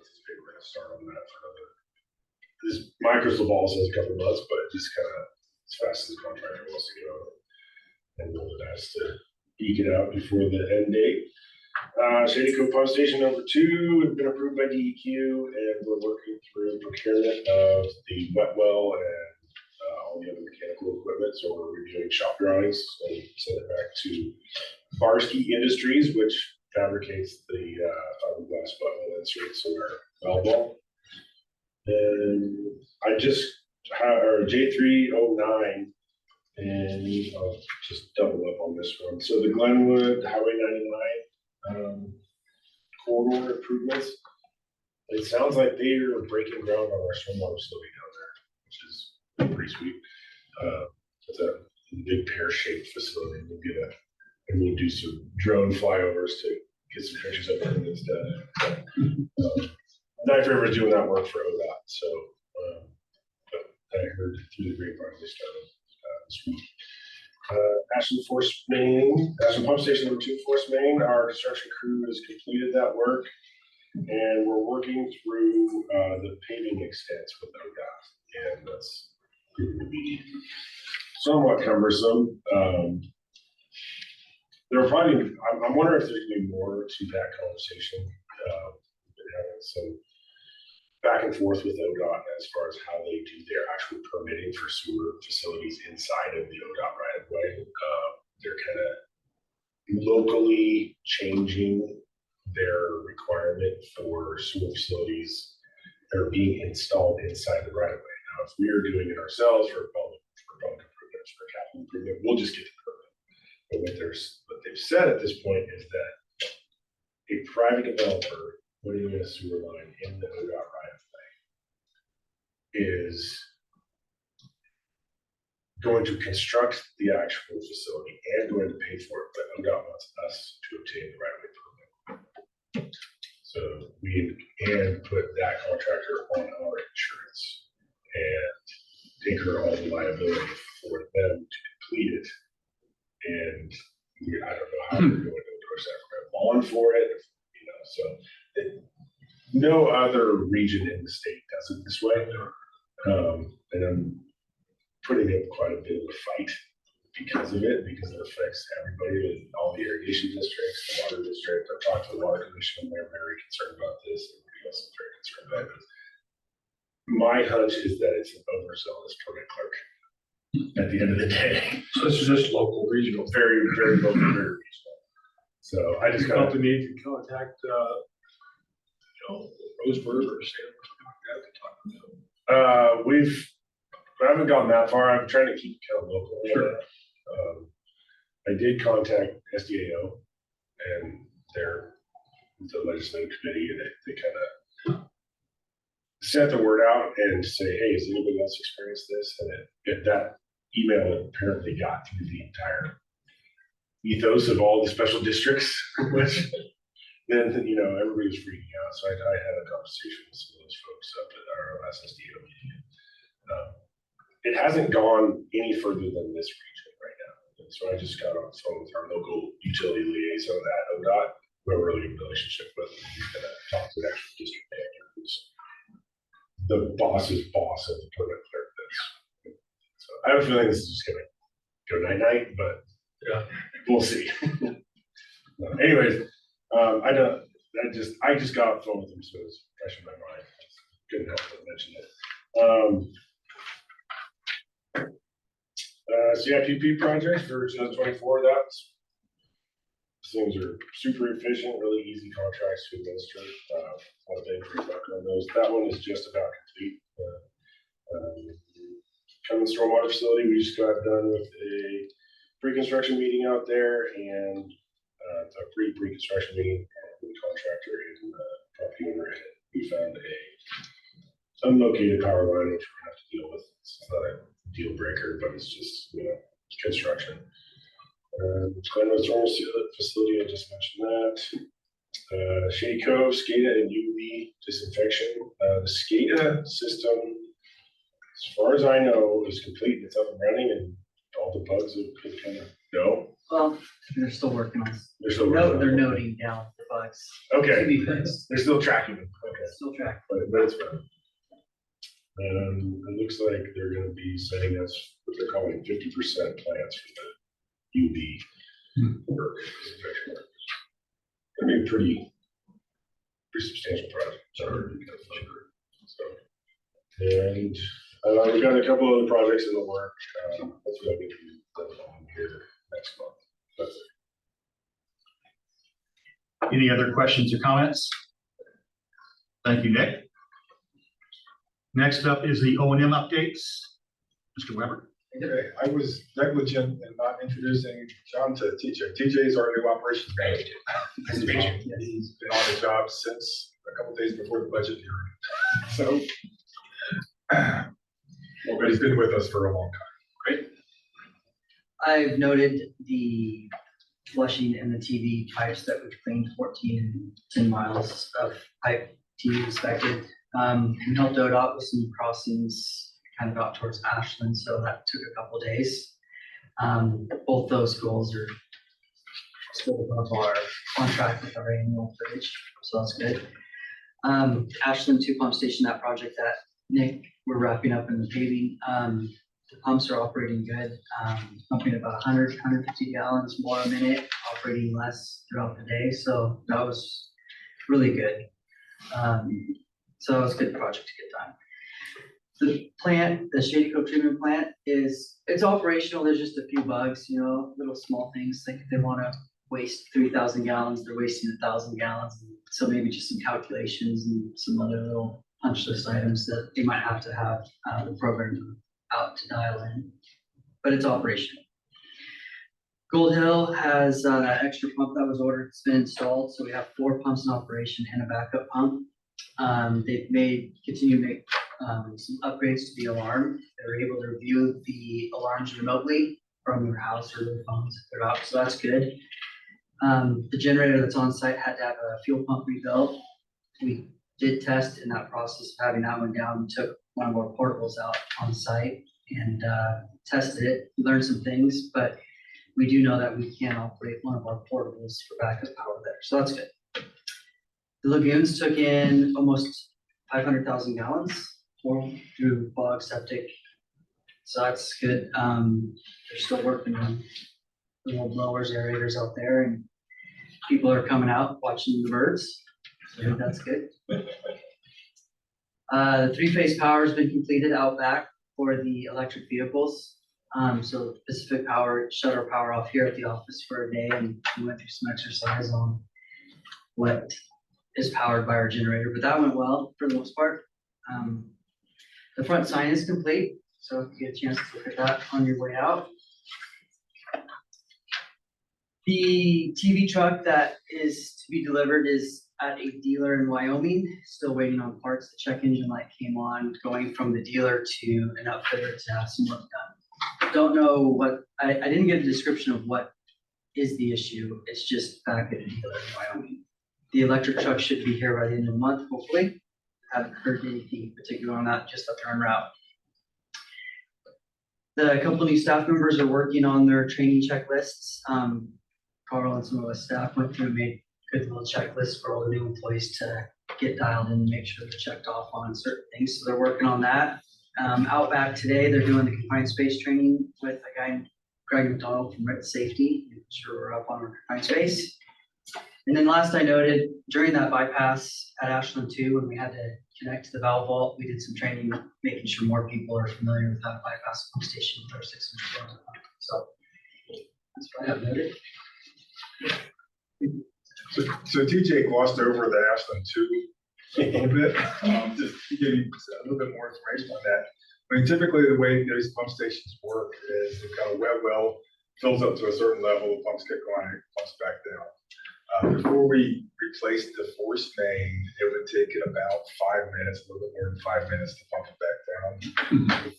anticipate we're going to start on that for another. My crystal ball says a couple of months, but just kind of as fast as the contractor wants to go, and we'll ask to eke it out before the end date. Shady Cove Pump Station number 2 has been approved by DEQ, and we're working through procurement of the wet well and all the other mechanical equipment. So we're reviewing shop drawings and send it back to Barsky Industries, which fabricates the fiberglass wet well inserts in our well ball. And I just have our J309, and I'll just double up on this one. So the Glenwood Highway 99 corridor improvements. It sounds like they are breaking ground on our stormwater facility down there, which is pretty sweet. It's a big pear-shaped facility. And we'll do some drone flyovers to get some pictures of it and stuff. Knife River is doing that work for ODOT, so but I heard through the grapevine they started this week. Ashland Pump Station number 2, Force Main. Our construction crew has completed that work, and we're working through the paving extents with ODOT, and that's proving to be somewhat cumbersome. There will probably, I'm wondering if there's going to be more to that conversation. We've been having some back and forth with ODOT as far as how they do their actual permitting for sewer facilities inside of the ODOT right of way. They're kind of locally changing their requirement for sewer facilities that are being installed inside the right of way. Now, if we are doing it ourselves for public improvements, for capital improvement, we'll just get the permit. But what they've said at this point is that a private developer putting in a sewer line in the ODOT right of way is going to construct the actual facility and going to pay for it, but ODOT wants us to obtain the right of way permit. So we can put that contractor on our insurance and incur all the liability for them to complete it. And I don't know how they're going to endorse that. We're going to bond for it, so no other region in the state does it this way. And I'm putting up quite a bit of a fight because of it, because it affects everybody, all the irrigation districts, the water district. I've talked to the water commission, they're very concerned about this. Everybody else is very concerned about this. My hunch is that it's an overzealous permit clerk at the end of the day. So this is just local, regional. Very, very local, very regional. So I just got to need to contact, Roseburg or Salem or something like that to talk to them. I haven't gotten that far. I'm trying to keep kind of local. Sure. I did contact SDAO and the legislative committee, and they kind of sent the word out and say, hey, has anybody else experienced this? And that email apparently got through the entire ethos of all the special districts, which then, everybody was freaking out. So I had a conversation with some of those folks up at our SSDO meeting. It hasn't gone any further than this region right now. And so I just got on the phone with our local utility liaison at ODOT, who I have a really good relationship with. He's going to talk to the actual district manager, who's the boss's boss of the permit clerk. So I have a feeling this is just going to go night-night, but yeah, we'll see. Anyways, I just got off the phone with him, so it's fresh in my mind. Couldn't help but mention it. CIPP project for 2024. Things are super efficient, really easy contracts to administer. A lot of bang for your buck on those. That one is just about complete. Coming stormwater facility, we just got done with a pre-construction meeting out there, and a pre-construction meeting with the contractor and the property owner. We found a unlocated power line, which we're going to have to deal with. It's not a deal breaker, but it's just construction. Glenwood Thermal Facility, I just mentioned that. Shady Cove, SCADA and UV disinfection. The SCADA system, as far as I know, is complete. It's up and running, and all the bugs have kind of, no? Well, they're still working on. They're still No, working on they're it. noting down the bugs. Okay, To be fixed. they're still tracking them, okay, Still tracking. but it's fine. It looks like they're gonna be sending us what they're calling 50% plans for the UV work. I mean, pretty substantial project, sorry. So, and we've got a couple other projects in the work. Hopefully I'll get them on here next month. That's it. Any other questions or comments? Thank you, Nick. Next up is the O&M updates. Mr. Weber. Okay, I was negligent in not introducing John to TJ. TJ is our new operations manager. He's been on the job since a couple days before the budget hearing. So, but he's been with us for a long time. Great. I've noted the flushing and the TV pipes that we've cleaned 14 and 10 miles of pipe TV inspected. We helped ODOT with some crossings kind of out towards Ashland, so that took a couple days. Both those goals are still above our on track with our annual footage, so that's good. Ashland 2 pump station, that project that Nick, we're wrapping up in the paving. The pumps are operating good, pumping about 100, 150 gallons more a minute, operating less throughout the day. So that was really good. So it was a good project to get done. The plant, the Shady Cove treatment plant it's operational. There's just a few bugs, little small things. Like if they want to waste 3,000 gallons, they're wasting 1,000 gallons. So maybe just some calculations and some other little punch list items that they might have to have the program out to dial in, but it's operational. Gold Hill has that extra pump that was ordered. It's been installed, so we have 4 pumps in operation and a backup pump. They've continue to make some upgrades to the alarm. They're able to review the alarms remotely from your house or their phones if they're out, so that's good. The generator that's on site had to have a fuel pump rebuilt. We did test in that process of having that one down. We took one of our portables out on site and tested it, learned some things, but we do know that we can operate one of our portables for backup power there, so that's good. The lagoons took in almost 500,000 gallons through bog septic, so that's good. They're still working on the little blowers, aerators out there, and people are coming out watching the birds, so that's good. The 3-phase power has been completed out back for the electric vehicles. So Pacific Power shut our power off here at the office for a day, and we went through some exercise on what is powered by our generator, but that went well for the most part. The front sign is complete, so if you get a chance to look at that on your way out. The TV truck that is to be delivered is at a dealer in Wyoming, still waiting on parts. The check engine light came on, going from the dealer to an outfitter to have some work done. Don't know what, I didn't get a description of what is the issue. It's just back at a dealer in Wyoming. The electric truck should be here by the end of the month, hopefully. Haven't heard anything particular on that, just up there en route. The couple new staff members are working on their training checklists. Carl and some of us staff went through and made a good little checklist for all the new employees to get dialed in and make sure they're checked off on certain things. So they're working on that. Out back today, they're doing the confined space training with a guy, Greg McDonald from Red Safety, making sure we're up on our confined space. And then last I noted, during that bypass at Ashland 2, when we had to connect to the valve vault, we did some training, making sure more people are familiar with how to bypass pump station with our 600 gallons of pump. So that's what I have noted. So TJ glossed over the Ashland 2 a little bit, just to give you a little bit more information on that. I mean, typically the way those pump stations work is they've got a wet well, fills up to a certain level, the pumps kick on, it pumps back down. Before we replaced the force main, it would take it about 5 minutes, a little bit more than 5 minutes to pump it back down.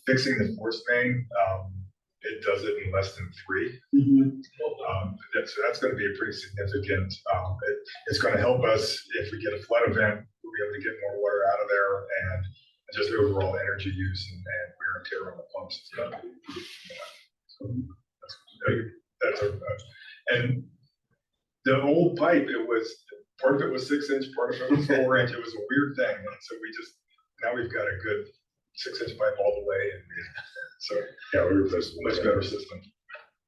Fixing the force main, it does it in less than 3. So that's going to be a pretty significant, it's going to help us if we get a flood event, we'll be able to get more water out of there, and just overall energy use and wear and tear on the pumps is going to be improved. So pipe, it was, part of it was 6 inch, part of it was 4 inch. It was a weird thing. And so now we've got a good 6 inch pipe all the way. And so, Yeah, we replaced much better system.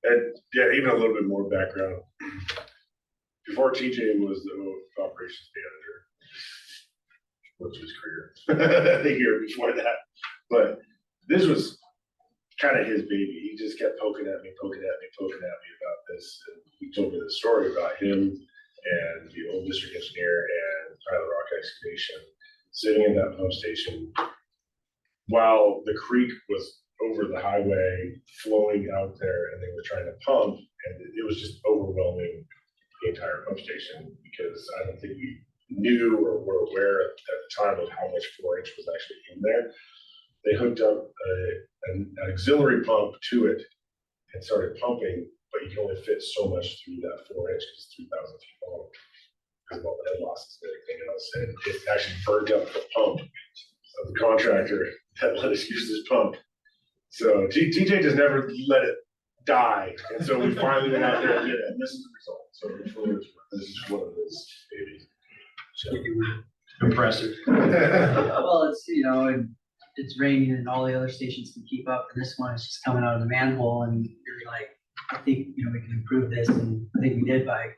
And yeah, even a little bit more background. Before TJ was the operations manager, which was career the year before that. But this was kind of his baby. He just kept poking at me about this. And he told me the story about him and the old district engineer and Tyler Rock Excavation sitting in that pump station while the creek was over the highway flowing out there, and they were trying to pump, and it was just overwhelming the entire pump station, because I don't think we knew or were aware at the time of how much 4 inch was actually in there. They hooked up an auxiliary pump to it and started pumping, but you can only fit so much through that 4 inch, because it's 3,000 feet long, because of all the head losses and everything else. And it actually burned up the pump of the contractor that let us use this pump. So TJ just never let it die. And so we finally went out there and did it. And this is the result. So this is one of his babies. So. Impressive. Well, it's, and it's raining and all the other stations can keep up, and this one is just coming out of the manhole, and you're like, I think, we can improve this, and I think we did by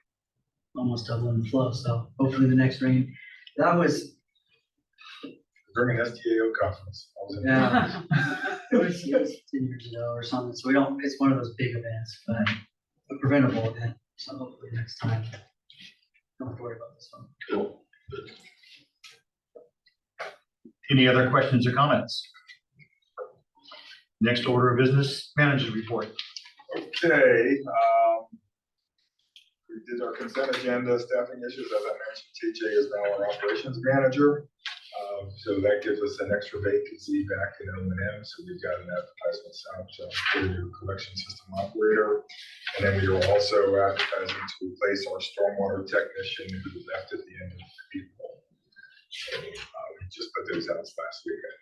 almost doubling the flow, so hopefully the next rain, that was, During an STAO conference. I was in yeah. It was 10 years ago or something, so it's one of those big events, but a preventable event, so hopefully next time. Don't worry about this one. Cool. Any other questions or comments? Next order of business, manager's report. Okay, we did our consent agenda, staffing issues. As I mentioned, TJ is now our operations manager. So that gives us an extra vacancy back in O&M. So we've got an advertisement out for the new collection system operator. And then we are also advertising to replace our stormwater technician who left at the end of April. So we just put those out last weekend.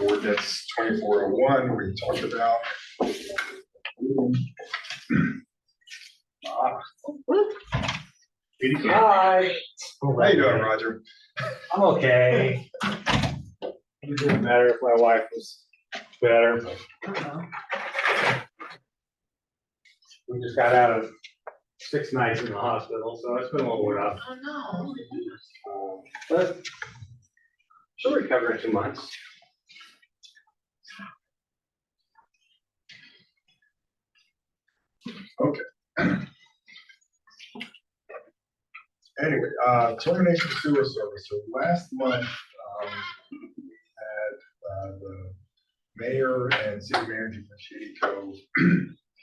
Ordinance 2401, we talked about. Hi. How you doing, Roger? I'm okay. It'd be better if my wife was better. We just got out of 6 nights in the hospital, so it's been a little rough. Oh, no. But she'll recover in 2 months. Okay. Anyway, termination of sewer service. So last month, we had the mayor and city manager from Shady Cove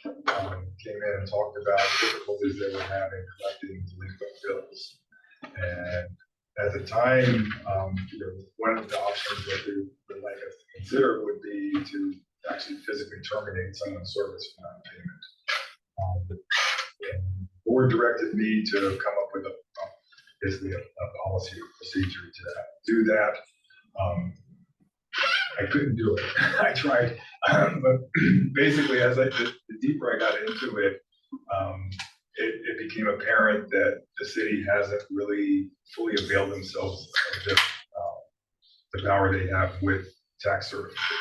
came in and talked about difficulties they were having collecting delinquent bills. And at the time, one of the options that they would like us to consider would be to actually physically terminate someone's service for non-payment. The board directed me to come up with basically a policy or procedure to do that. I couldn't do it. I tried, but basically, the deeper I got into it, it became apparent that the city hasn't really fully availed themselves of the power they have with tax certification.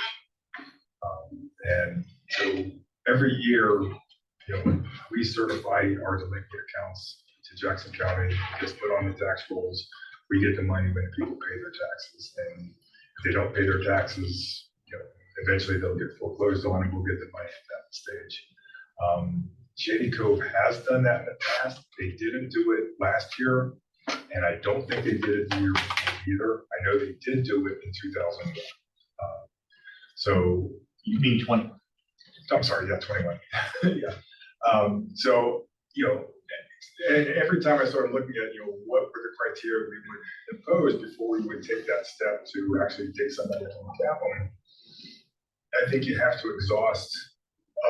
And so every year, we certify our delinquent accounts to Jackson County. It gets put on the tax rolls. We get the money when people pay their taxes, and if they don't pay their taxes, eventually they'll get foreclosed on, and we'll get the money at that stage. Shady Cove has done that in the past. They didn't do it last year, and I don't think they did it the year before either. I know they did do it in 2001. So You mean 20? I'm sorry, yeah, 21. Yeah. So, and every time I started looking at, what were the criteria we would impose before we would take that step to actually take somebody on capital, I think you have to exhaust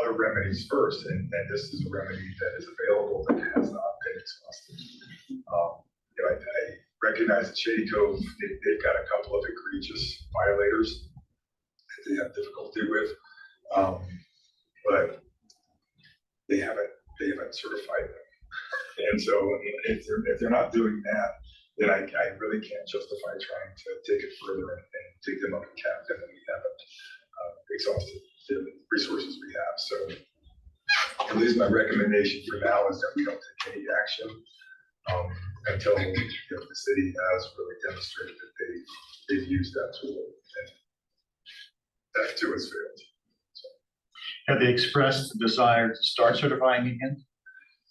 other remedies first, and this is a remedy that is available that has not been exhausted. I recognize that Shady Cove, they've got a couple of egregious violators that they have difficulty with, but they haven't certified them. And so if they're not doing that, then I really can't justify trying to take it further and take them up a cap, and then we haven't exhausted the resources we have. So at least my recommendation for now is that we don't take any action until the city has really demonstrated that they've used that tool, and that too has failed. Have they expressed the desire to start certifying again?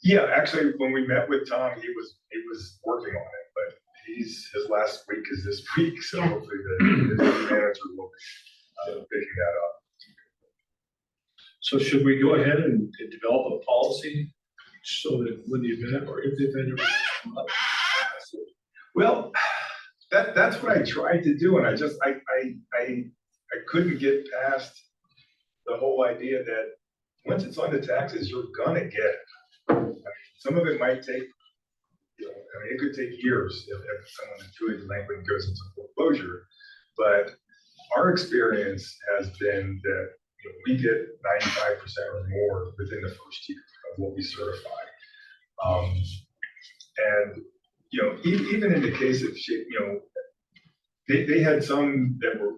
Yeah, actually, when we met with Tom, he was working on it, but his last week is this week, so hopefully the manager will be picking that up. So should we go ahead and develop a policy so that when the event or if the event ever comes up? Well, that's what I tried to do, and I couldn't get past the whole idea that once it's on the taxes, you're gonna get it. I mean, some of it might take, it could take years if someone is truly delinquent goes into foreclosure. But our experience has been that we get 95% or more within the first year of what we certify. And even in the case of they had some that were,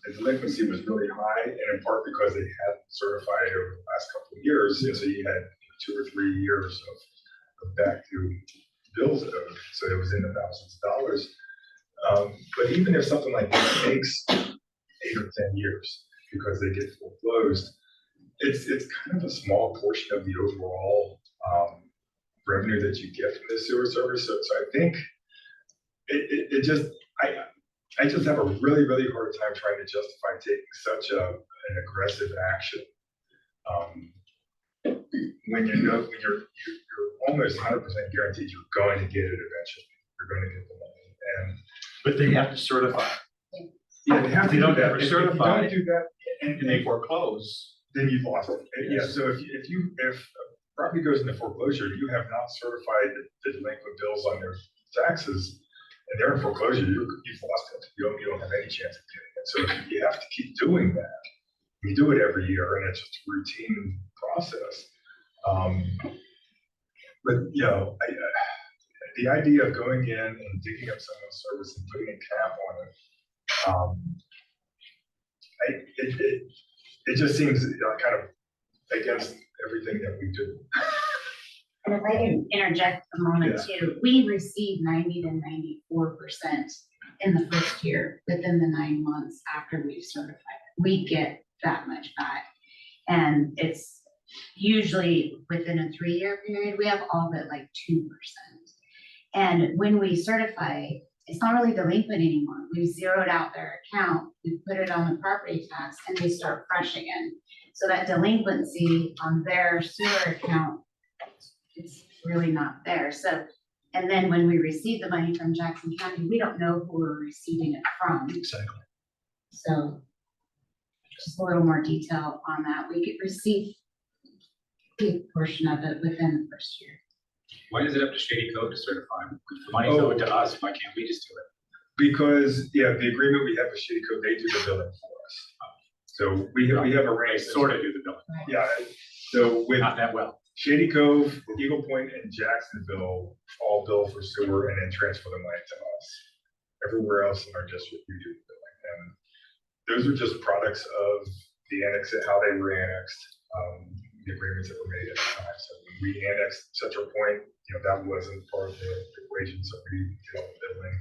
the delinquency was really high, and in part because they hadn't certified over the last couple of years, and so you had 2 or 3 years of back to bills owed, so it was in the thousands of dollars. But even if something like that takes 8 or 10 years because they get foreclosed, it's kind of a small portion of the overall revenue that you get from the sewer service. So I think it just, I just have a really, really hard time trying to justify taking such an aggressive action. When you're almost 100% guaranteed you're going to get it eventually. You're going to get the money, But they have to certify. yeah, they have If to you don't do that. ever If you certify don't do that, and they foreclose. then you've lost it. Yeah. So if property goes into foreclosure, you have not certified the delinquent bills on their taxes, and they're in foreclosure, you've lost it. You don't have any chance of getting it. So you have to keep doing that. We do it every year, and it's just a routine process. But the idea of going in and digging up someone's service and putting a cap on it, it just seems kind of against everything that we do. And if I can interject a moment too, we receive 90 to 94% in the first year within the 9 months after we've certified it. We get that much back. And it's usually within a 3-year period, we have all but like 2%. And when we certify, it's not really delinquent anymore. We've zeroed out their account, we put it on the property tax, and they start fresh again. So that delinquency on their sewer account, it's really not there. So, and then when we receive the money from Jackson County, we don't know who we're receiving it from. Exactly. So just a little more detail on that. We could receive a big portion of it within the first year. Why is it up to Shady Code to certify? If the money's owed to us, why can't we just do it? Because, the agreement we have with Shady Code, they do the billing for us. So we have They arranged. sort of do the billing, Yeah, so with not that well. Shady Cove, Eagle Point, and Jacksonville all bill for sewer and then transfer the money to us. Everywhere else in our district, we do the billing. And those are just products of the annex, how they were annexed, the agreements that were made at the time. So when we annexed Central Point, that wasn't part of the equation, so we did all the billing.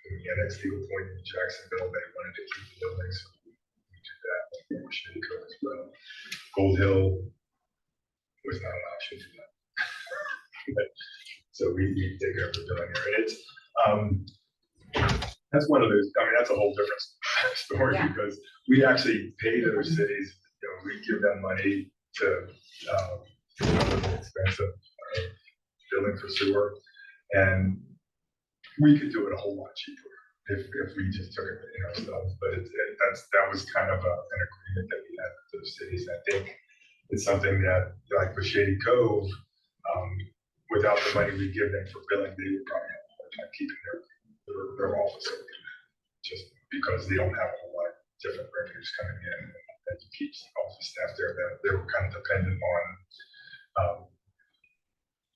When we annexed Eagle Point and Jacksonville, they wanted to keep the building, so we did that. We Shady Cove as well. Gold Hill was not an option for that. But, so we take over the billing area. It's that's one of those. I mean, that's a whole different story because we actually pay those cities. We give them money to cover the expense of billing for sewer, and we could do it a whole lot cheaper if we just took it in ourselves. But that was kind of an agreement that we had with those cities. I think it's something that, like with Shady Cove, without the money we give them for billing, they would probably have a hard time keeping their office open, just because they don't have a whole lot of different revenues coming in. had to keep all the staff there, that they were kind of dependent on,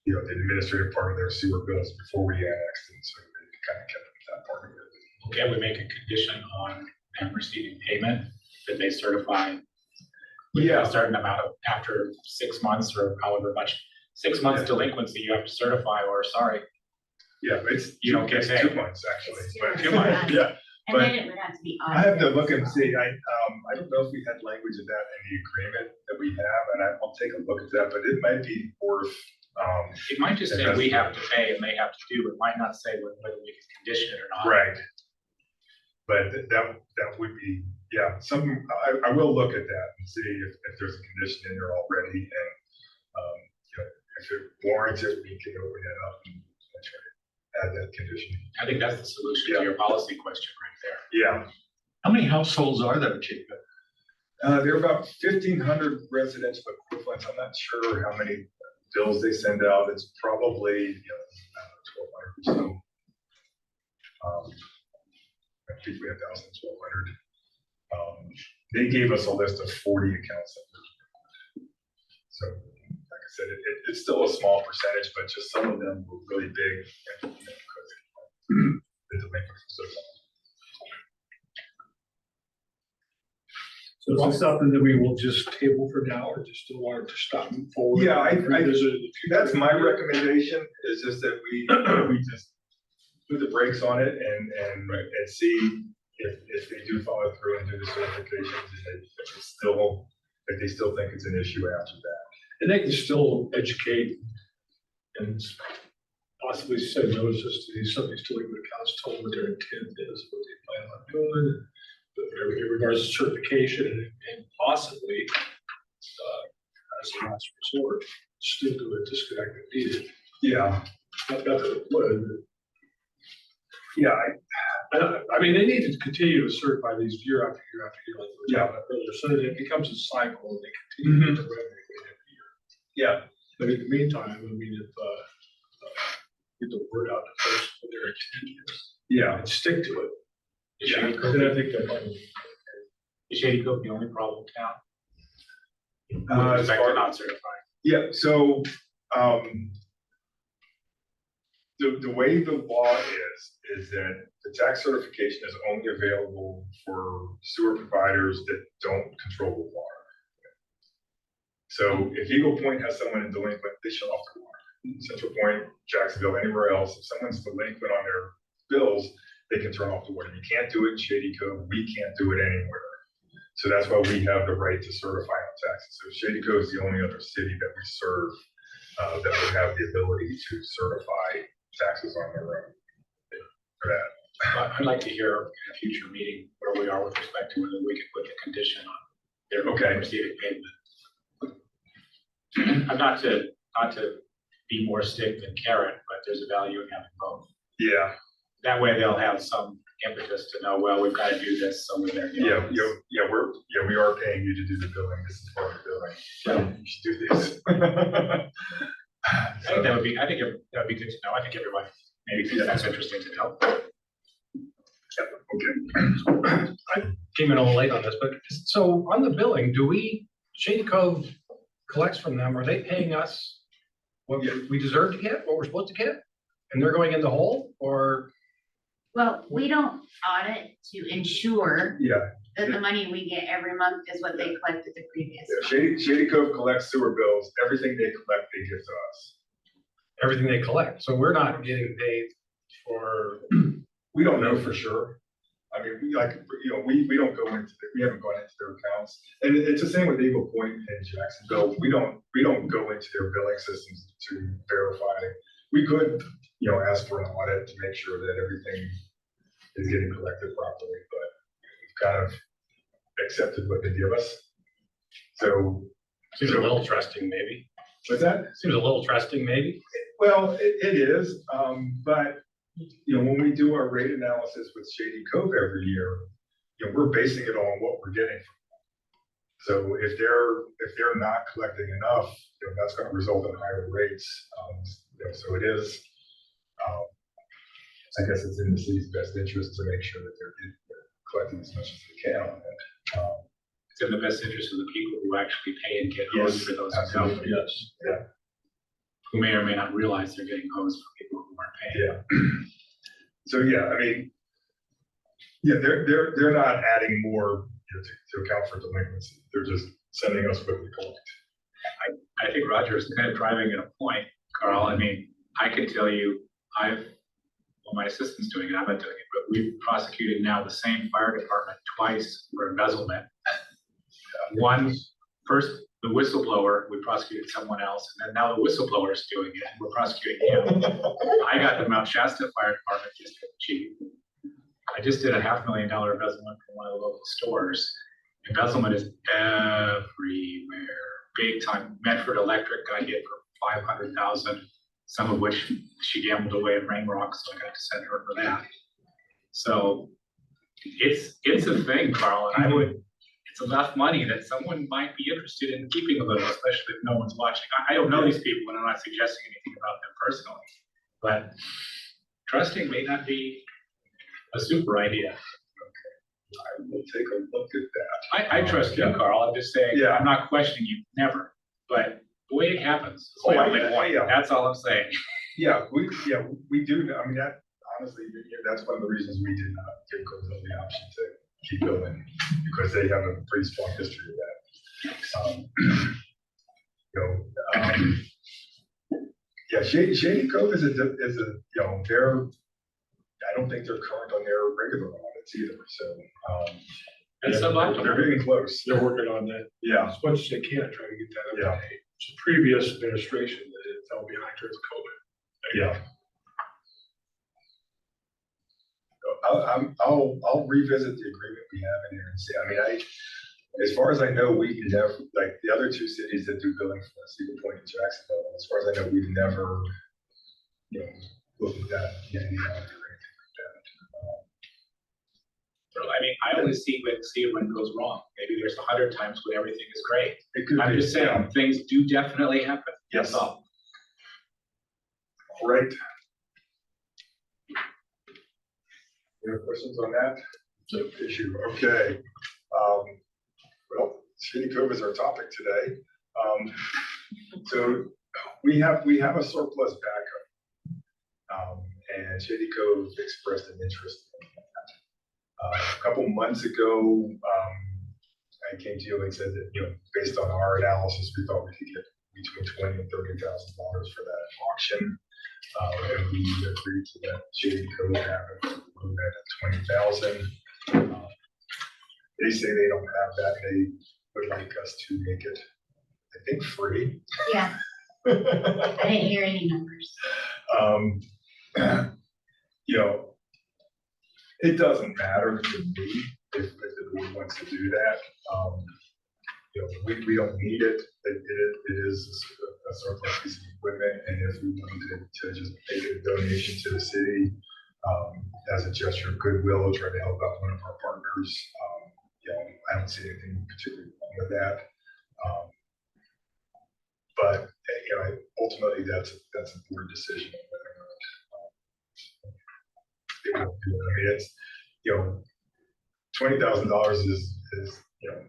the administrative part of their sewer bills before we annexed, and so they kind of kept that part of it. Can we make a condition on them receiving payment that they certify? with Yeah. A certain amount of, after 6 months or however much, 6 months Yeah. delinquency, you have to certify, or sorry, Yeah, it's, You don't get it's paid. 2 months actually, It's but 2 months. yeah, And then it would have to be. I have to audited look and as see. I don't know if we had language of that in the agreement that we have, and I'll take a look at that, but it might be worth, it might just say That's we right. have to pay and they have to do, it might not say whether we can condition it or not. right. But that would be, yeah, I will look at that and see if there's a condition in there already, and, if it warrants it, we can open it up and try to add that condition. I think that's the solution Yeah. to your policy question right there. Yeah. How many households are there, Jacob? There are about 1,500 residential equivalents. I'm not sure how many bills they send out. It's probably, 1,200 or so. I think we have 1,200. They gave us a list of 40 accounts. So, like I said, it's still a small percentage, but just some of them were really big. And, because the delinquency was so So is this something that we will just table for now, or just still want it to stop and forward? Yeah, Revisit it in the future? That's my recommendation, is just that we just put the brakes on it and see if they do follow through and do the certifications, and if they still think it's an issue after that. And they can still educate and possibly send notices to some of these delinquent accounts, tell them what their intent is, what they plan on doing, but in regards to certification and possibly, as a last resort, still do a disconnect if needed. Yeah, Not that it would, yeah, I mean, they need to continue to certify these year after year after year, like we were talking about earlier, so that it becomes a cycle and they continue to get the revenue every year. yeah, But in the meantime, I mean, if, get the word out to folks what their intent is yeah. and stick to it. Is Yeah, Shady Cove- then I think that might be. is Shady Cove the only problem in town? With As respect far- to not certifying. Yeah, so, the way the law is that the tax certification is only available for sewer providers that don't control the water. So if Eagle Point has someone in delinquent, they shut off the water. Central Point, Jacksonville, anywhere else, if someone's delinquent on their bills, they can turn off the water. You can't do it in Shady Cove, we can't do it anywhere. So that's why we have the right to certify on taxes. So Shady Cove is the only other city that we serve that would have the ability to certify taxes on their own. For that. But I'd like to hear in a future meeting where we are with respect to whether we can put the condition on their Okay. receiving payment. Not to be more stick than carrot, but there's a value in having both. Yeah, That way they'll have some impetus to know, well, we've got to do this over there. we are paying you to do the billing. This is part of the billing. So you should do this. I think that would be good to know. I think everyone maybe thinks that's interesting to know. Okay. I came in a little late on this, but so on the billing, Shady Cove collects from them, are they paying us what we deserve to get, what we're supposed to get? And they're going in the hole, or? Well, we don't audit to ensure Yeah, that the money we get every month is what they collected the previous yeah, month. Shady Cove collects sewer bills. Everything they collect, they give to us. Everything they collect, so we're not getting paid for, We don't know for sure. I mean, we don't go into, we haven't gone into their accounts. And it's the same with Eagle Point and Jacksonville. We don't go into their billing systems to verify. We could, ask for an audit to make sure that everything is getting collected properly, but we've kind of accepted what they give us. So, seems a little trusting maybe, what's that? seems a little trusting maybe. Well, it is, but, when we do our rate analysis with Shady Cove every year, we're basing it on what we're getting from them. So if they're not collecting enough, that's gonna result in higher rates. So it is, I guess it's in the city's best interest to make sure that they're collecting as much as they can on it. it's in the best interest of the people who actually pay and get hosed for those who don't, Yes. who may or may not realize they're getting hosed for people who aren't paying. Yeah. So, yeah, I mean, yeah, they're not adding more, you know, to account for delinquency. They're just sending us what we collect. I think Roger is kind of driving at a point, Carl. I mean, I can tell you, well, my assistant's doing it, I'm not doing it, but we've prosecuted now the same fire department twice for embezzlement. First, the whistleblower, we prosecuted someone else, and then now the whistleblower is doing it, and we're prosecuting him. I got the Mount Shasta Fire Department district chief. I just did a $500,000 embezzlement from one of the local stores. Embezzlement is everywhere, big time. Medford Electric got hit for $500,000, some of which she gambled away at Rain Rock, so I got to send her for that. So it's a thing, Carl, and it's enough money that someone might be interested in keeping a little, especially if no one's watching. I don't know these people, and I'm not suggesting anything about them personally, but trusting may not be a super idea. I will take a look at that. I trust you, Carl. I'm just saying, Yeah. I'm not questioning you, never. But the way it happens, Oh, my only point. yeah. That's all I'm saying. Yeah, we do. I mean, that honestly, that's one of the reasons we did not give Cozell the option to keep building, because they have a pretty strong history of that. Yeah, Shady Cove is a, you know, I don't think they're current on their regular audits either, so. It's suboptimal. They're getting close. They're working on that Yeah, as much as they can, trying to get that up Yeah. to date. It's a previous administration that it fell behind during COVID. yeah. I'll revisit the agreement we have in here and see. I mean, as far as I know, we've never, like the other two cities that do billing for us, Eagle Point and Jacksonville, as far as I know, we've never, you know, looked at that, in any audit or anything like that. So, I mean, I only see it when it goes wrong. Maybe there's 100 times when everything is great. It could I'm be, just saying, things do definitely happen. That's Yes. all. All right. Any other questions on that? Issue, okay. Well, Shady Cove is our topic today. So we have a surplus backup. And Shady Cove expressed an interest in that. A couple months ago, I came to you and said that, you know, based on our analysis, we thought we could get between $20,000 and $30,000 for that auction. And we agreed to that Shady Cove have it at $20,000. They say they don't have that. They would like us to make it, I think, free. Yeah, I didn't hear any numbers. You know, it doesn't matter to me if the board wants to do that. You know, we don't need it. It is a surplus piece of equipment, and if we wanted to just make a donation to the city as a gesture of goodwill, try to help out one of our partners, you know, I don't see anything particularly wrong with that. But you know, ultimately, that's a board decision whether or not they will do it. I mean, it's, you know, $20,000 is you know,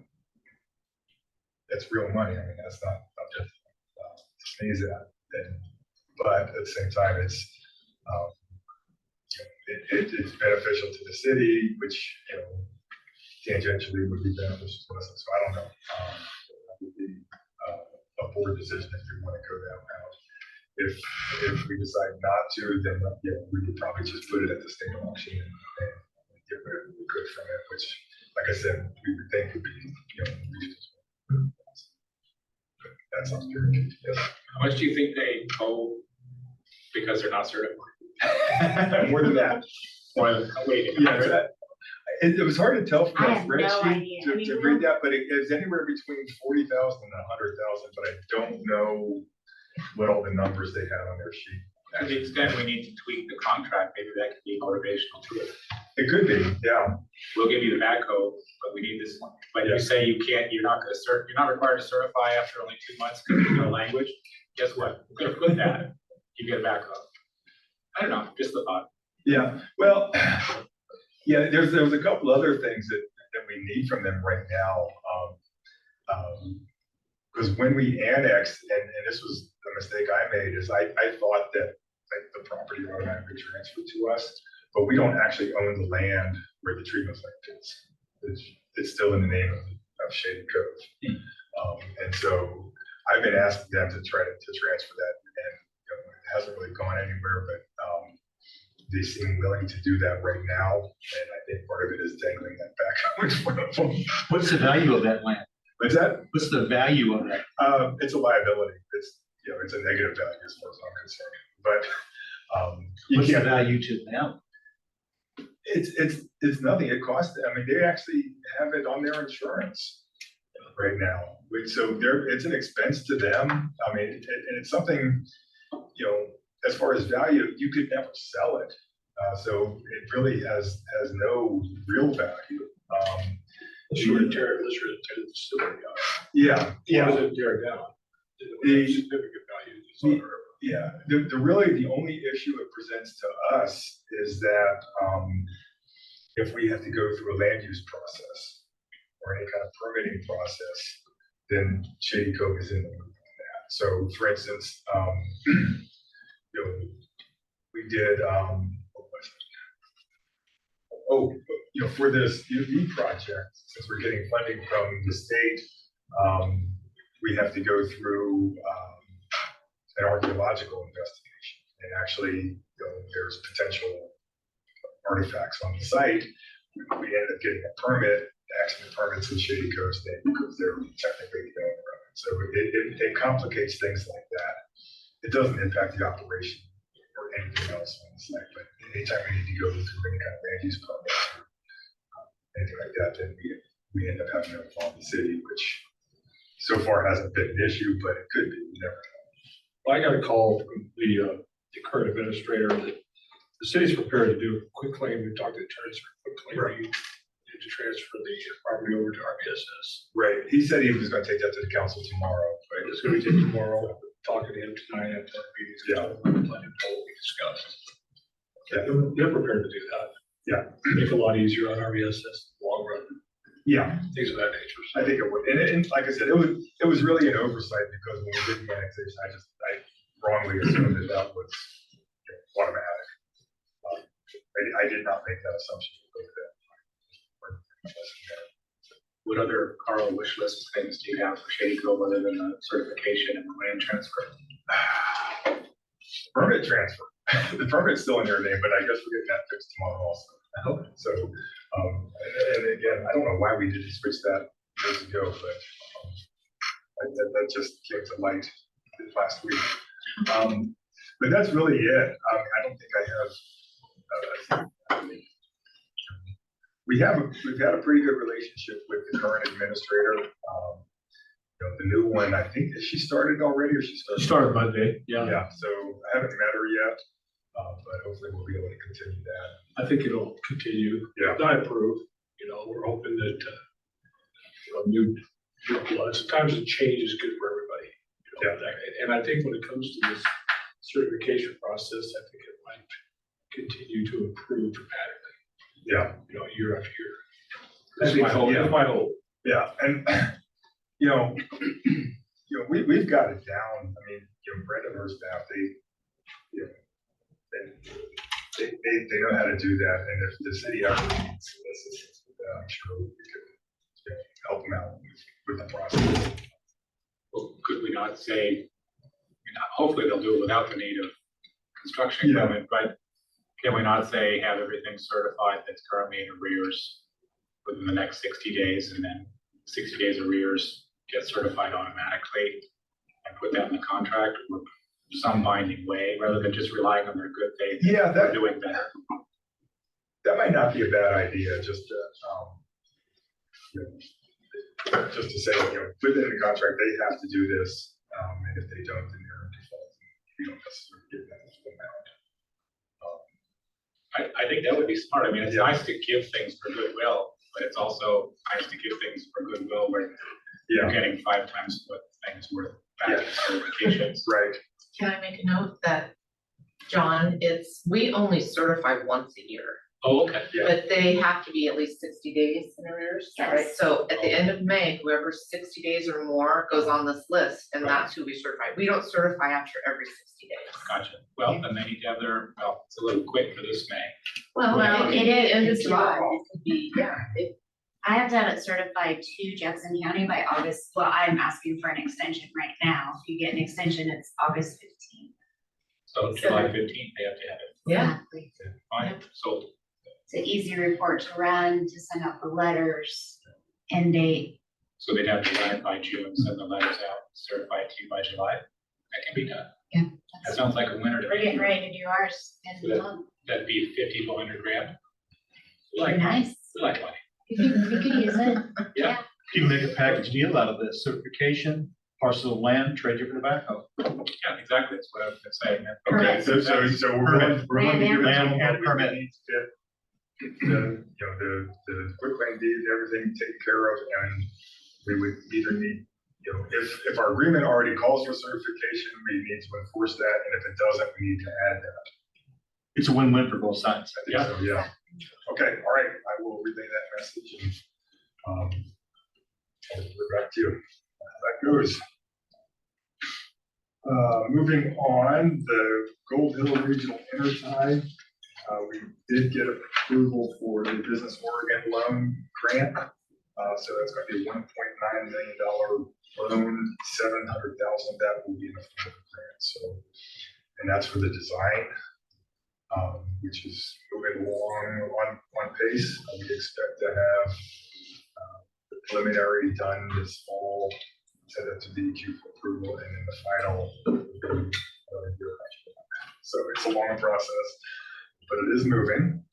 that's real money. I mean, that's not just to sneeze at. But at the same time, it's it's beneficial to the city, which, you know, tangentially would be beneficial to us. So I don't know. That would be a board decision if you want to go that route. If we decide not to, then yeah, we would probably just put it at the state auction and get whatever we could from it, which, like I said, we would think would be, you know, reasonable. That sounds good. Yes. How much do you think they owe because they're not certified? More than that. Wait, Yeah, it was hard to tell from I that have no spreadsheet idea. to I mean, read that, but it is anywhere between 40,000 and 100,000, but I don't know what all the numbers they had on their sheet. to the extent we need to tweak the contract, maybe that could be motivational to it. It could be, yeah. We'll give you the backhoe, but we need this one. But you say you can't, you're not required to certify after only 2 months because there's no language. Guess what? We're gonna put that, you get a backhoe. I don't know, just the thought. Yeah, well, yeah, there's a couple other things that we need from them right now. Because when we annexed, and this was the mistake I made, is I thought that like the property automatically transferred to us, but we don't actually own the land where the treatment plant is. It's still in the name of Shady Cove. And so I've been asking them to try to transfer that, and it hasn't really gone anywhere, but they seem willing to do that right now, and I think part of it is dangling that back in front of them. What's the value of that land? What's that? What's the value of that? It's a liability. It's a negative value as far as I'm concerned. But you What's the can't. value to them? It's nothing. It costs. I mean, they actually have it on their insurance right now. So it's an expense to them. I mean, and it's something, as far as value, you could never sell it. So it really has no real value. Let's really tear the facility down. Yeah. Why does it tear it down? The- Significant value. It's on the- Yeah, the only issue it presents to us is that if we have to go through a land use process or any kind of permitting process, then Shady Cove is in the loop on that. So for instance, we did, for this UV project, since we're getting funding from the state, we have to go through an archaeological investigation. And actually, there's potential artifacts on the site. We ended up getting a permit. Actually, the permit's in Shady Cove State because they're technically the owner of it. So it complicates things like that. It doesn't impact the operation or anything else on the site. But anytime we need to go through any kind of land use permit, anything like that, then we end up having to involve the city, which so far hasn't been an issue, but it could be. You never know. Well, I got a call from the current administrator that the city's prepared to do a quick claim. We talked to the attorneys for a quick claim. Right. To transfer the property over to RVSS. Right. He said he was going to take that to the council tomorrow. Right, it's gonna be taken tomorrow. Talking to him tonight after our meetings. Yeah. Let him know what we discussed. Yeah. They're prepared to do that. Yeah. Make it a lot easier on RVSS in the long run, Yeah, things of that nature. I think it would. And like I said, it was really an oversight because when we did the annexation, I wrongly assumed that was automatic. I did not make that assumption. What other Carl wish list things do you have for Shady Cove other than the certification and the land transfer? Permit transfer. The permit's still in their name, but I guess we're getting that fixed tomorrow also. I hope. So, and again, I don't know why we didn't switch that years ago, but that just came to light last week. But that's really it. I don't think I have. We've had a pretty good relationship with the current administrator. The new one, I think, has she started already or she started? Started Monday, yeah. Yeah, so I haven't met her yet, but hopefully we'll be able to continue that. I think it'll continue. Yeah. I approve, we're hoping that, new blood, sometimes a change is good for everybody. And I think when it comes to this certification process, I think it might continue to improve dramatically. Yeah. Year after year. I That's think my so, hope, yeah. that's my hope. Yeah, and we've got it down. I mean, Brenda and her staff, they know how to do that. And if the city ever needs assistance with that, I'm sure we could help them out with the process. Well, could we not say, hopefully they'll do it without the need of construction Yeah. equipment, but can we not say have everything certified that's currently in arrears within the next 60 days and then 60 days arrears get certified automatically and put that in the contract or some binding way rather than just relying on their good faith? Yeah, They're doing better. that might not be a bad idea, just to say, within the contract, they have to do this, and if they don't, then they're in default. We don't necessarily give them the amount. I think that would be smart. I mean, it's Yeah. nice to give things for goodwill, but it's also nice to give things for goodwill where you're Yeah, getting 5 times what things worth back Yeah. in certifications. right. Can I make a note that, John, we only certify once a year. Oh, okay. Yeah. But they have to be at least 60 days in arrears, is that right? Yes. So at the end of May, whoever's 60 days or more goes on this list, and Right. that's who we certify. We don't certify after every 60 days. Gotcha. Well, then they need to have their, well, it's a little quick for this May. Well, Well, it it is. end of it's July, doable. it could be, yeah, I have to have it certified to Jackson County by August. Well, I'm asking for an extension right now. If you get an extension, it's August 15th. So July 15th, they have to have it. yeah. Exactly. Fine, sold. It's an easy report to run, to send out the letters, end date. So they'd have to run it by June, send the letters out, certify it to you by July. That can be done. Yeah. That sounds like a winner to We're getting me. ready to do ours in the month. That'd be 50 to 100 grand. We Very like, nice. we like money. We could use it. Yeah. You can make a package deal out of this, certification, parcel of land, trade you for tobacco. Yeah, exactly. That's what I was gonna say. Okay, so we're going to give it to Land them, and but we permit. need to get the quitclaim deed, everything taken care of, and we would either need, if our agreement already calls for certification, we need to enforce that, and if it doesn't, we need to add that. It's a win-win for both sides. I think so, yeah. Okay, all right, I will relay that message and, I'll get back to you. That goes. Moving on, the Gold Hill Regional Intertie, we did get approval for the Business Oregon loan grant. So that's going to be a $1.9 million loan, 700,000 that will be in the form of a grant. So, and that's for the design, which is moving along on pace. We expect to have the preliminary done this fall, send it to DEQ for approval, and then the final. So it's a long process, but it is moving.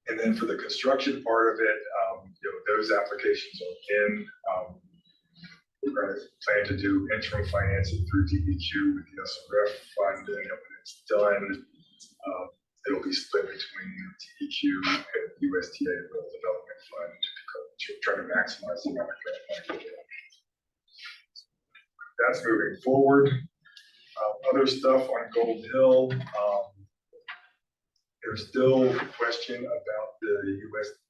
And then for the construction part of it, those applications are in. We're going to plan to do interim financing through DEQ with the SRF fund, and then when it's done, it'll be split between DEQ and USDA Rural Development Fund to try to maximize the amount of grant money. That's moving forward. Other stuff on Gold Hill. There's still a question about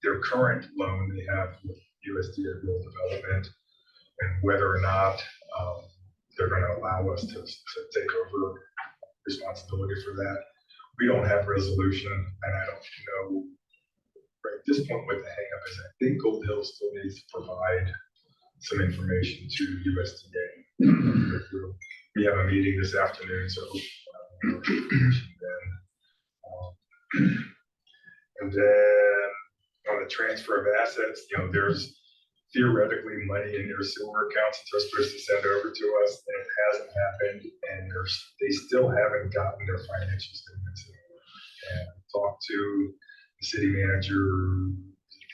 their current loan they have with USDA Rural Development and whether or not they're going to allow us to take over responsibility for that. We don't have resolution, and I don't know right at this point what the hang up is. I think Gold Hill still needs to provide some information to USDA. We have a meeting this afternoon, so and then on the transfer of assets, there's theoretically money in their sewer accounts that they're supposed to send over to us, and it hasn't happened, and they still haven't gotten their financial statements in. And I talked to the city manager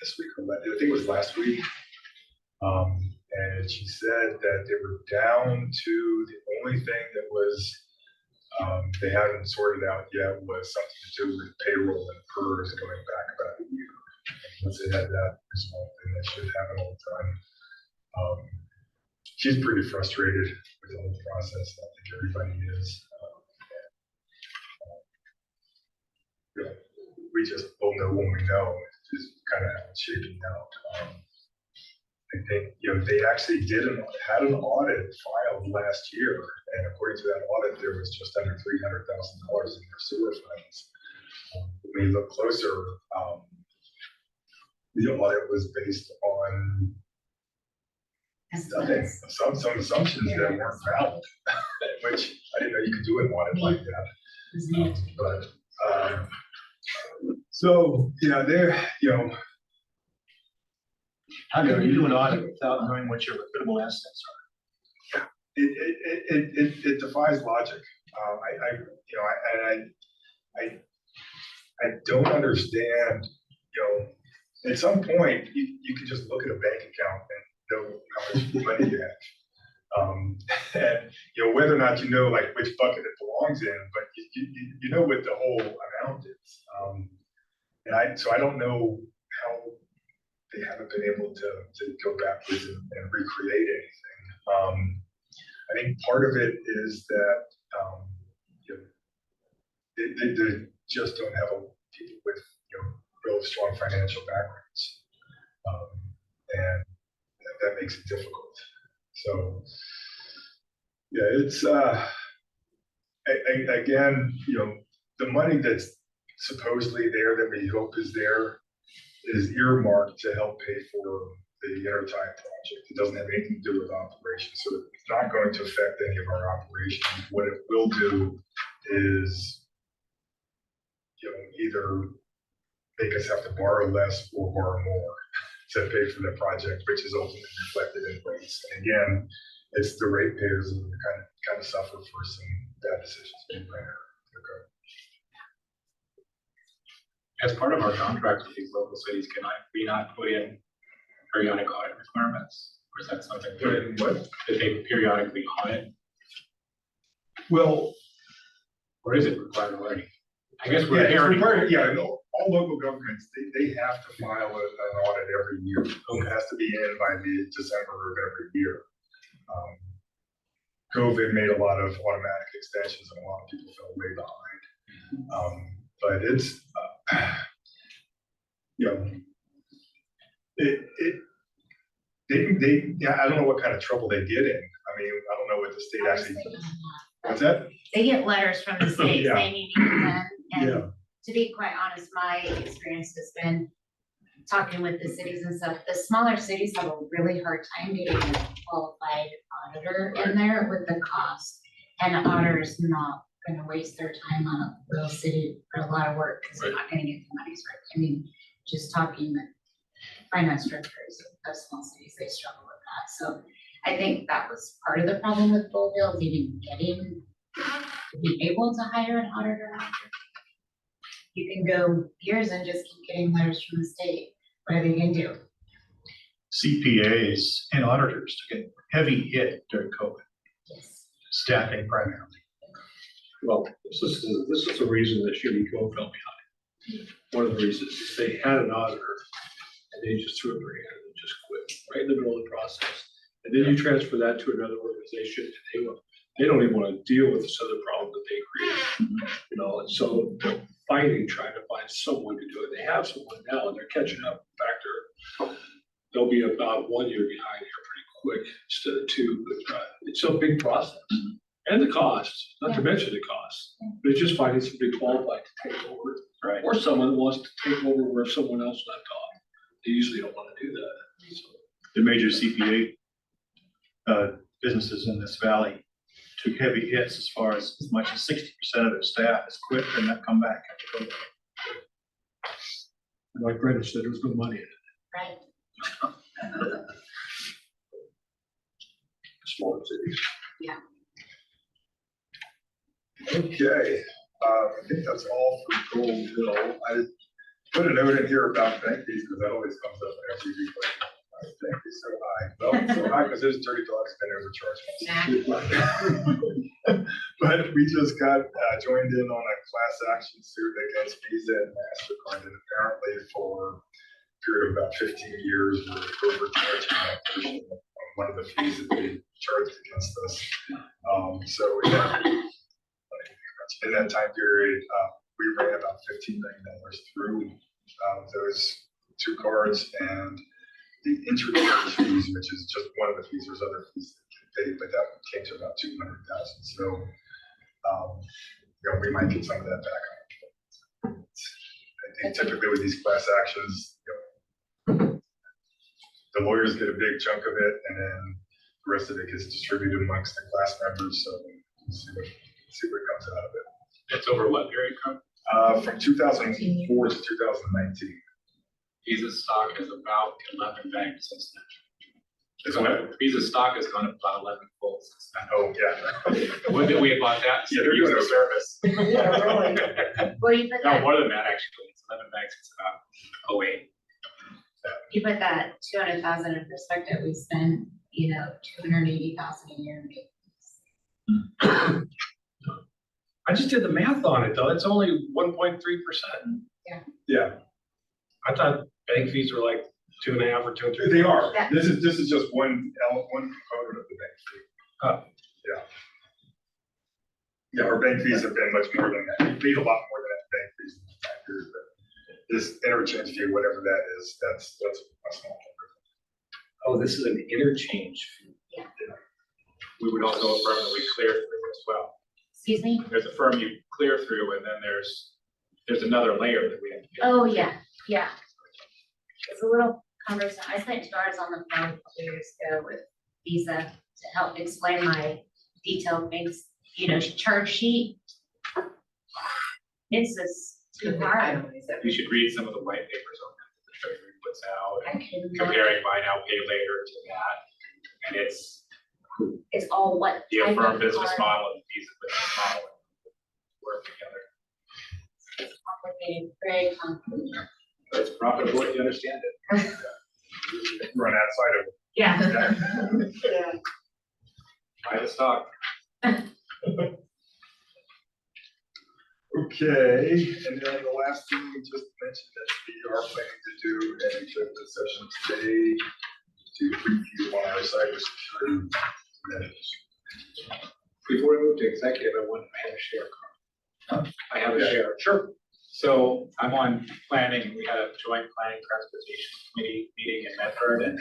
this week, or I think it was last week. And she said that they were down to the only thing that was they hadn't sorted out yet was something to do with payroll and PERS going back about a year. Once they had that resolved, then they should have it all done. She's pretty frustrated with the whole process. I think everybody is. We just will know when we know. It's just kind of how it's shaking out. I think they actually had an audit filed last year, and according to that audit, there was just under $300,000 in their sewer funds. When we look closer, the audit was based on nothing, some assumptions that weren't valid, which I didn't know you could do an audit like that. So they're How do you do an audit without knowing what your liquidable assets are? it defies logic. I don't understand. At some point, you can just look at a bank account and know how much money you have. And whether or not you know like which bucket it belongs in, but you know what the whole amount is. So I don't know how they haven't been able to go backwards and recreate anything. I think part of it is that just don't have people with, real strong financial backgrounds. And that makes it difficult. So, yeah, it's, again, the money that's supposedly there that we hope is there is earmarked to help pay for the intertie project. It doesn't have anything to do with operations, so it's not going to affect any of our operations. What it will do is, either make us have to borrow less or borrow more to pay for the project, which is ultimately reflected in rates. And again, it's the ratepayers that kind of suffer for some bad decisions being made. As part of our contract with these local cities, we not put in periodic audit requirements? Or is that something What? that they periodically audit, Well, or is it required already? I guess yeah, we're it's inheriting. required, all local governments, they have to file an audit every year. It has to be in by the December of every year. COVID made a lot of automatic extensions and a lot of people fell way behind. But it's, I don't know what kind of trouble they get in. I mean, I don't know what the state actually, what's that? They get letters from the state Yeah. saying you need them, Yeah. and to be quite honest, my experience has been talking with the cities and stuff, the smaller cities have a really hard time getting a qualified auditor in there with the cost. And an auditor is not gonna waste their time on a little city for a lot of work, because they're not gonna get the monies right. I mean, just talking with finance directors of small cities, they struggle with that. So I think that was part of the problem with Bullville, even getting to be able to hire an auditor. You can go years and just keep getting letters from the state. What are they gonna do? CPAs and auditors to get heavy hit during COVID, Yes. staffing primarily. Well, this is the reason that Shady Cove fell behind. One of the reasons is they had an auditor and they just threw it in their hand and just quit right in the middle of the process. And then you transfer that to another organization and they don't even want to deal with this other problem that they created. And so they're trying to find someone to do it. They have someone now and they're catching up. In fact, they'll be about 1 year behind here pretty quick instead of 2, but it's a big process. And the cost, not to mention the cost, but it's just finding somebody qualified to take over. Right. Or someone who wants to take over where someone else left off. They usually don't want to do that. So, The major CPA businesses in this valley took heavy hits as far as much as 60% of their staff has quit and not come back after COVID. and like Brenda said, there's no money in it. Right. Smaller cities. Okay, I think that's all for Goldville. I put a note in here about bank fees because that always comes up every week. Like, bank fees so high. Well, so high because there's dirty dogs been overcharged. But we just got joined in on a class action suit against Visa and MasterCard, and apparently for a period of about 15 years, we're overcharging that portion of one of the fees that they charged against us. So in that time period, we ran about $15 million through those two cards, and the interchange fees, which is just one of the fees, there's other fees that get paid, but that came to about $200,000. So, we might get some of that back. I think typically with these class actions, the lawyers get a big chunk of it, and then the rest of it gets distributed amongst the class members. So we'll see what comes out of it. It's over what period, Coach? From 2004 to 2019. Visa stock is about 11 banks since then. Visa stock has gone up about 11 fold since then. Oh, yeah. When did we have bought that? Yeah, they're Use doing the service. Yeah, really. Well, you put No, that, more than that, actually. It's 11 banks. It's about 08. you put that 200,000 in perspective, we spend, 280,000 a year. I just did the math on it though. It's only 1.3%. Yeah, I thought bank fees were like 2.5 or 2.3. they are. Yeah. This is just one component of the bank fee. Oh. Yeah. Yeah, our bank fees have been much more than that. We paid a lot more than that bank fees in the time period, but this interchange fee, whatever that is, that's a small number. Oh, this is an interchange. We would also affirm that we clear through as well. Excuse me? There's a firm you clear through, and then there's another layer that we have to get. Oh, yeah, yeah. It's a little cumbersome. I spent 2 hours on the phone a couple years ago with Visa to help explain my detailed things, charge sheet. It's just too hard. You should read some of the white papers on that the Treasury puts out, I and couldn't. comparing buy now, pay later to that. And It's all what. the type Affirm of business card. model and Visa business model work together. It's complicated, very complicated. But it's profitable if you understand it. Run outside of it. Yeah. Buy the stock. Okay, and then the last thing we just mentioned that we are planning to do an executive session today to review on our cybersecurity measures. Before we move to executive, I have a share, Carl. I have a share. Sure. So I'm on planning. We had a joint planning transportation committee meeting in Medford, and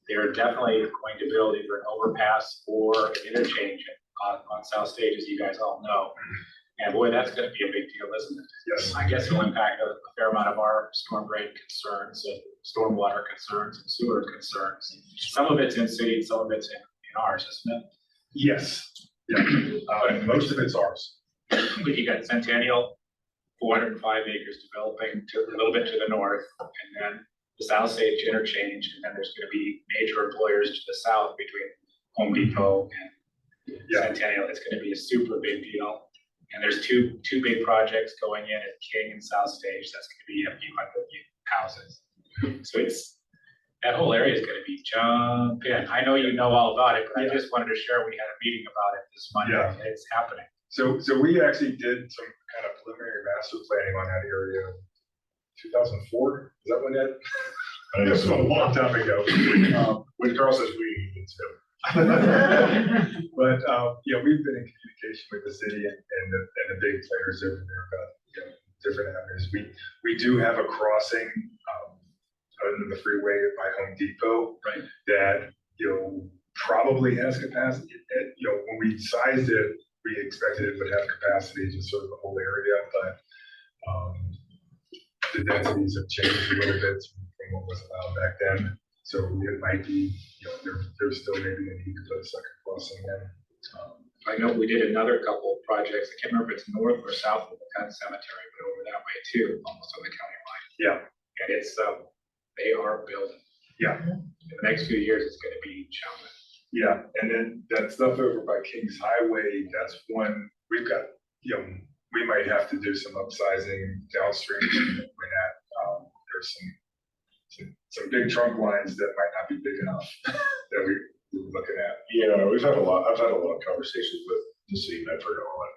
they're definitely going to build either an overpass or an interchange on South Stage, as you guys all know. And boy, that's gonna be a big deal, isn't it? Yes. I guess it'll impact a fair amount of our storm drain concerns, and stormwater concerns, and sewer concerns. Some of it's in city, some of it's in ours, isn't it? Yes, yeah, most of it's ours. But you got Centennial, 405 acres developing to a little bit to the north, and then the South Stage interchange, and then there's gonna be major employers to the south between Home Depot and Yeah. Centennial. It's gonna be a super big deal. And there's two big projects going in at King and South Stage. That's gonna be a few hundred houses. So that whole area is gonna be jumping. I know you know all about it, but I just wanted to share, we had a meeting about it this Monday. Yeah. It's happening. So we actually did some kind of preliminary master planning on that area. 2004, is that when that? I think This was a long time ago. When Carl says we, it's him. But, we've been in communication with the city and the big players over there about, different avenues. We do have a crossing, under the freeway by Home Depot. Right. That, probably has capacity. When we sized it, we expected it would have capacity to serve the whole area, but, the densities have changed a little bit from what was allowed back then. So it might be, there's still maybe a need to put a second crossing in. I know we did another couple of projects. I can't remember if it's north or south of the Penn Cemetery, but over that way too, almost on the county line. Yeah. And it's, they are building. Yeah. In the next few years, it's gonna be challenging. Yeah, and then that stuff over by Kings Highway, that's one, we've got, we might have to do some upsizing downstream when that, there's some big trunk lines that might not be big enough that we're looking at. Yeah, I've had a lot of conversations with the city of Medford on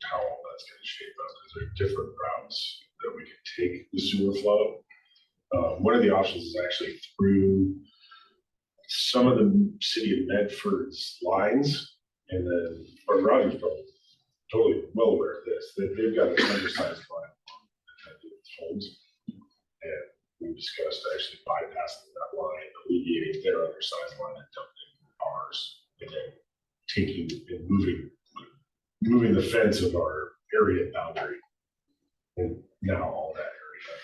how all that's gonna shape up, because there are different routes that we can take the sewer flow. One of the options is actually through some of the city of Medford's lines, and then, or Roger's probably totally well aware of this, that they've got an undersized line that homes. And we discussed actually bypassing that line, alleviating their undersized line and dumping ours, and then taking and moving the fence of our area boundary. And now all that area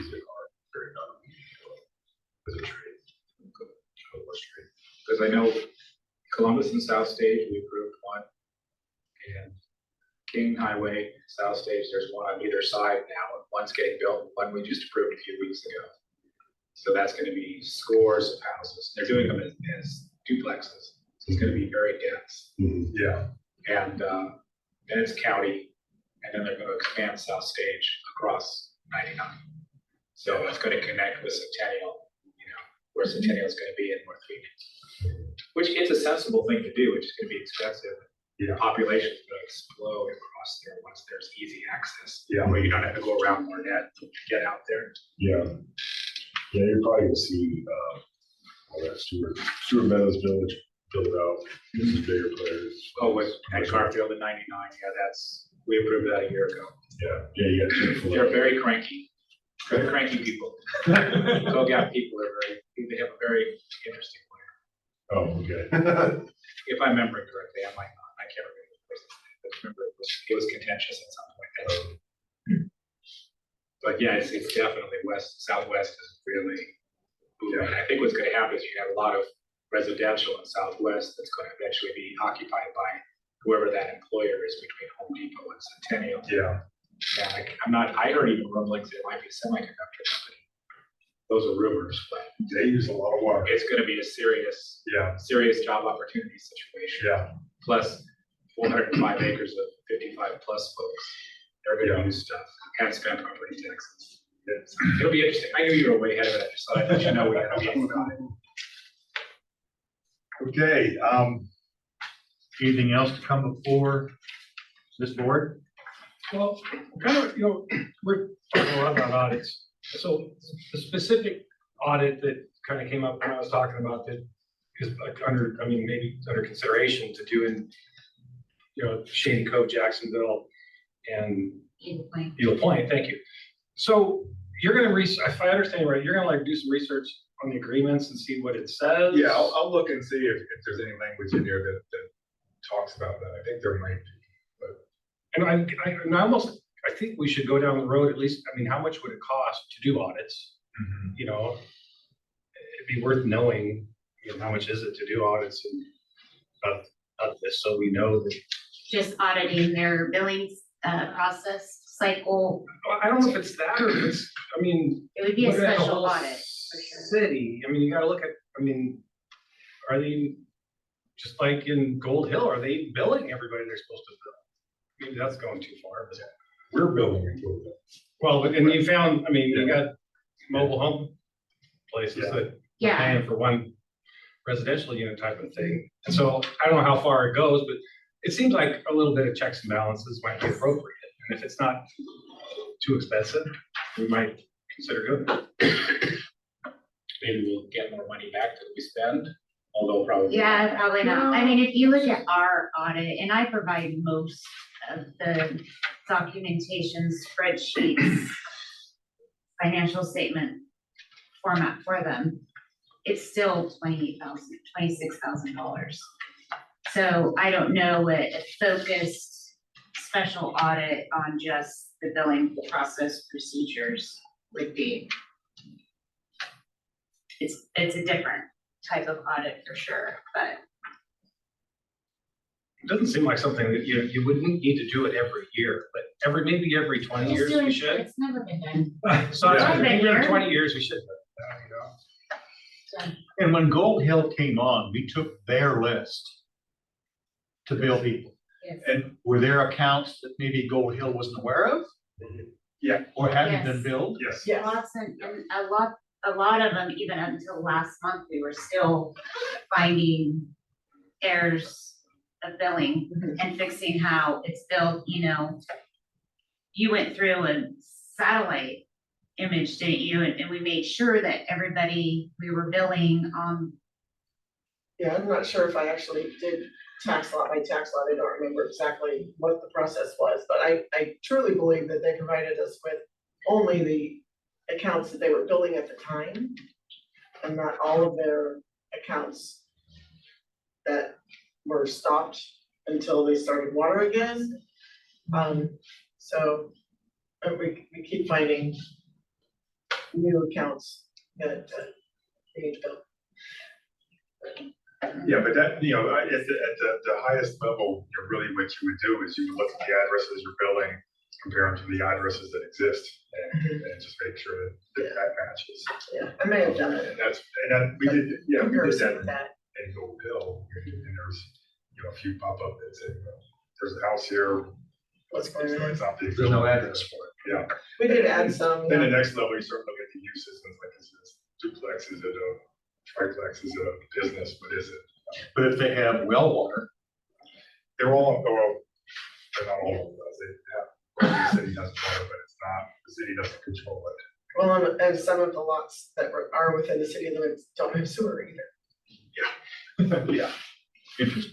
is in our area boundary as a trade. Because I know Columbus and South Stage, we approved one. And King Highway, South Stage, there's one on either side now, and one's getting built, one we just approved a few weeks ago. So that's gonna be scores of houses. They're doing them as duplexes. So it's gonna be very dense. Yeah. And then it's county, and then they're gonna expand South Stage across 99. So it's gonna connect with Centennial, where Centennial is gonna be in North Phoenix. Which it's a sensible thing to do, which is gonna be expensive. Yeah. Population is gonna explode across there once there's easy access. Yeah. Where you don't have to go around Barnett to get out there. Yeah. Yeah, you're probably gonna see, all that Stewart Meadows Village build out, this is bigger players. Oh, with at Garfield at 99, yeah, we approved that a year ago. Yeah, you got Chick-fil-A. They're very cranky. Very cranky people. Go-Gap people are they have a very interesting plan. Oh, okay. If I remember it correctly, I might not, I can't remember. But remember, it was contentious at some point. But yeah, it's definitely southwest is really booming. And I think what's gonna happen is you have a lot of residential in southwest that's gonna eventually be occupied by whoever that employer is between Home Depot and Centennial. Yeah, Yeah, I heard even rumblings it might be a semiconductor company. Those are rumors, but they use a lot of water. it's gonna be a serious job opportunity situation. Yeah, Plus 405 acres of 55 plus folks. They're gonna use stuff and spend property taxes. It'll be interesting. I knew you were way ahead of it. I just thought I'd let you know we had a meeting about it. okay, Anything else to come before this board? Well, kind of, we're talking a lot about audits. So the specific audit that kind of came up when I was talking about that is like maybe under consideration to do in, Shady Cove, Jacksonville, and Eagle Point, thank you. So you're gonna if I understand right, you're gonna like do some research on the agreements and see what it says? yeah, I'll look and see if there's any language in there that talks about that. I think there might be. And I think we should go down the road at least, how much would it cost to do audits? Mhm. It'd be worth knowing, how much is it to do audits of this, so we know that. Just auditing their billing process cycle. I don't know if it's that or if it's, It would be a looking at the special whole audit for sure. city, you gotta look at, are they, just like in Gold Hill, are they billing everybody they're supposed to bill? Maybe that's going too far, but. We're building into it. Well, but and you found, you got mobile home places that are Yeah, paying for one residential unit type of thing. And so I don't know how far it goes, but it seems like a little bit of checks and balances might be appropriate. And if it's not too expensive, we might consider doing it. Maybe we'll get more money back that we spend, although probably. yeah, probably not. If you look at our audit, and I provide most of the documentation, spreadsheets, financial statement format for them, it's still $26,000. So I don't know what a focused special audit on just the billing process procedures would be. It's a different type of audit for sure, but It doesn't seem like something that you wouldn't need to do it every year, but maybe every 20 years we should. it's never been done. So Yeah. I think every Here. 20 years we should. And when Gold Hill came on, we took their list to bill people. Yes. And were there accounts that maybe Gold Hill wasn't aware of? Yeah. Or hadn't been Yes. billed? Yes. Lots and a lot of them, even until last month, we were still finding errors of billing and fixing how it's billed, You went through a satellite image, didn't you? And we made sure that we were billing Yeah, I'm not sure if I actually did tax lot by tax lot. I don't remember exactly what the process was, but I truly believe that they provided us with only the accounts that they were billing at the time and not all of their accounts that were stopped until they started water again. So we keep finding new accounts that we need to bill. Yeah, but that, at the highest level, really what you would do is you would look at the addresses you're building, compare them to the addresses that exist, and just make sure that matches. Yeah, I may have done it. We did Comparison with that that. in Gold Hill, and there's, a few pop-up that say, there's a house here. What's going on? It's not being There's no built. address for it. Yeah, We did add some. then the next level, you start looking at the uses, and it's like, is this duplex, is it a triplex, is it a business, what is it? But if they have well water, They're not all of those, the city doesn't water, but the city doesn't control it. Well, and some of the lots that are within the city limits don't have sewer either. Yeah. Interesting.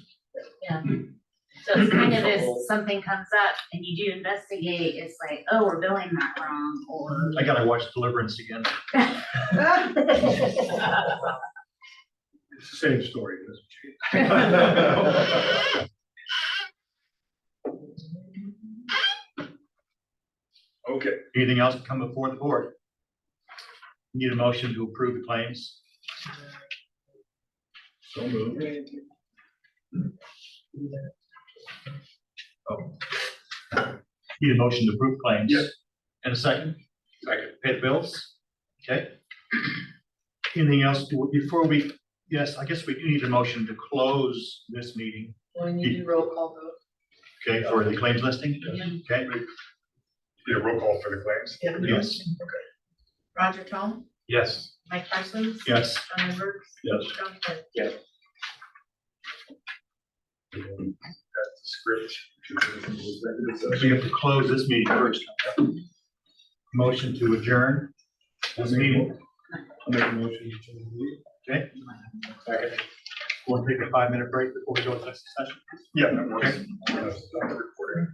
So it's kind of if something comes up and you do investigate, it's like, oh, we're billing that wrong, or. I gotta watch Deliverance again. It's the same story, it doesn't change. Okay, Anything else to come before the board? Need a motion to approve the claims? So moved. Need a motion to approve claims? Yes. And a second? Second. Pay the bills? Okay. Anything else before we, yes, I guess we do need a motion to close this meeting, When you do roll call vote. okay, for the claims listing? Okay, did a roll call for the claims? yes, Roger Tom, Yes. Mike Parsons. yes. Brian Burks. Yes. John Burke. That's the script. We have to close this meeting first. Motion to adjourn this meeting, I'll make a motion to move. okay? Want to take a 5-minute break before we go to next session? Yeah, that works. Recording.